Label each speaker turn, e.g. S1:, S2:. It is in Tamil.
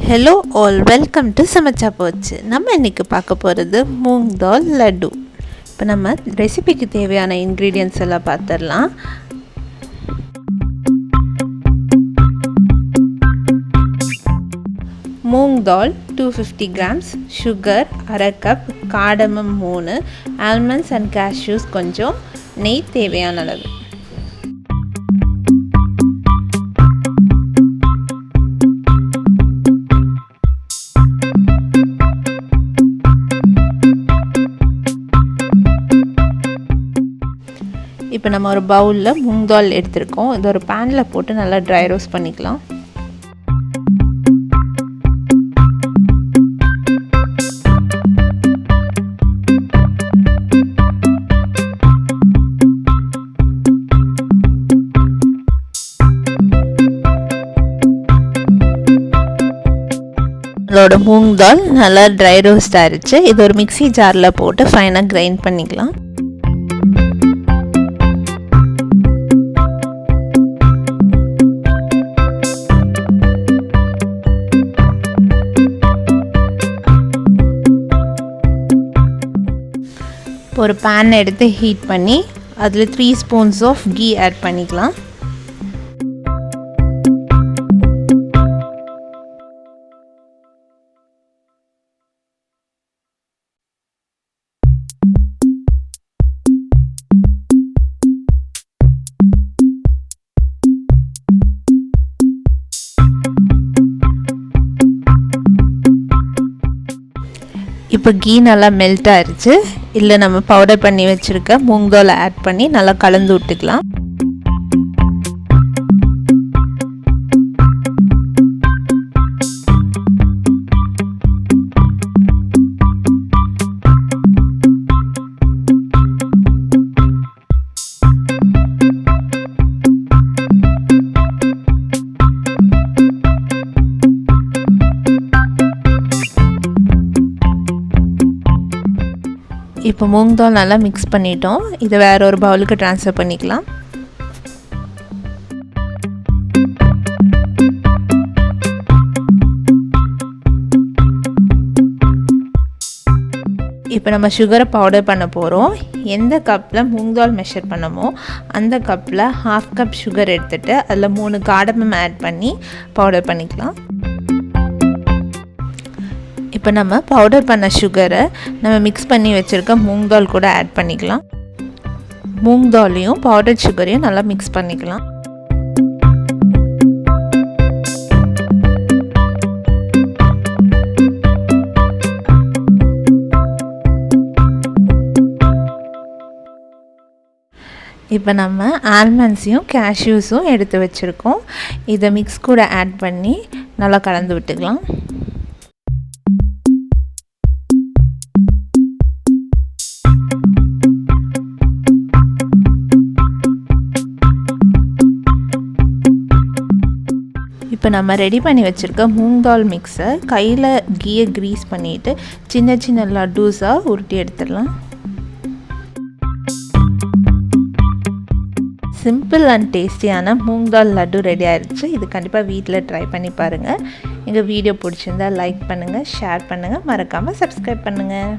S1: Hello all, welcome to சமைச்சா போச்சு. நம்ம இன்னைக்கு பார்க்க போகிறது மூங் தால் லட்டு. இப்போ நம்ம ரெசிபிக்கு தேவையான இன்க்ரீடியன்ட்ஸ் எல்லாம் பார்த்துடலாம். மூங் தால் 250 grams, சுகர் அரை cup, cardamom 3, almonds and cashews கொஞ்சம், நெய் தேவையான அளவு. இப்போ நம்ம ஒரு பவுலில் மூங் தால் எடுத்துருக்கோம். இது ஒரு பேனில் போட்டு நல்லா ட்ரை ரோஸ்ட் பண்ணிக்கலாம். நம்மளோட மூங் தால் நல்லா ட்ரை ரோஸ்ட் ஆயிடுச்சு. இது ஒரு மிக்ஸி ஜாரில் போட்டு ஃபைனாக கிரைண்ட் பண்ணிக்கலாம். ஒரு பேன் எடுத்து ஹீட் பண்ணி அதில் 3 ஸ்பூன்ஸ் ஆஃப் கீ ஆட் பண்ணிக்கலாம். இப்போ கீ நல்லா மெல்ட் ஆயிடுச்சு. இல்லை நம்ம பவுடர் பண்ணி வச்சுருக்க மூங் தால் ஆட் பண்ணி நல்லா கலந்து விட்டுக்கலாம். இப்போ மூங் தால் நல்லா மிக்ஸ் பண்ணிட்டோம். இதை வேற ஒரு பவுலுக்கு ட்ரான்ஸ்ஃபர் பண்ணிக்கலாம். இப்போ நம்ம சுகரை பவுடர் பண்ண போகிறோம். எந்த கப்பில் மூங் தால் மெஷர் பண்ணமோ அந்த கப்பில் 1/2 கப் சுகர் எடுத்துகிட்டு அதில் 3 காடமம் ஆட் பண்ணி பவுடர் பண்ணிக்கலாம். இப்போ நம்ம பவுடர் பண்ண சுகரை நம்ம மிக்ஸ் பண்ணி வச்சுருக்க மூங் தால் கூட ஆட் பண்ணிக்கலாம். மூங் தாலையும் பவுடர் சுகரையும் நல்லா மிக்ஸ் பண்ணிக்கலாம். இப்போ நம்ம ஆல்மண்ட்ஸையும் கேஷ்யூஸும் எடுத்து வச்சுருக்கோம். இதை மிக்ஸ் கூட ஆட் பண்ணி நல்லா கலந்து விட்டுக்கலாம். இப்போ நம்ம ரெடி பண்ணி வச்சுருக்க மூங் தால் மிக்ஸை கையில் கீயை க்ரீஸ் பண்ணிவிட்டு சின்ன சின்ன லட்டூஸாக உருட்டி எடுத்துடலாம். சிம்பிள் அண்ட் டேஸ்டியான மூங் தால் லட்டு ரெடி ஆகிடுச்சு. இது கண்டிப்பாக வீட்டில் ட்ரை பண்ணி பாருங்கள். எங்கள் வீடியோ பிடிச்சிருந்தால் லைக் பண்ணுங்கள், ஷேர் பண்ணுங்கள், மறக்காமல் சப்ஸ்கிரைப் பண்ணுங்கள்.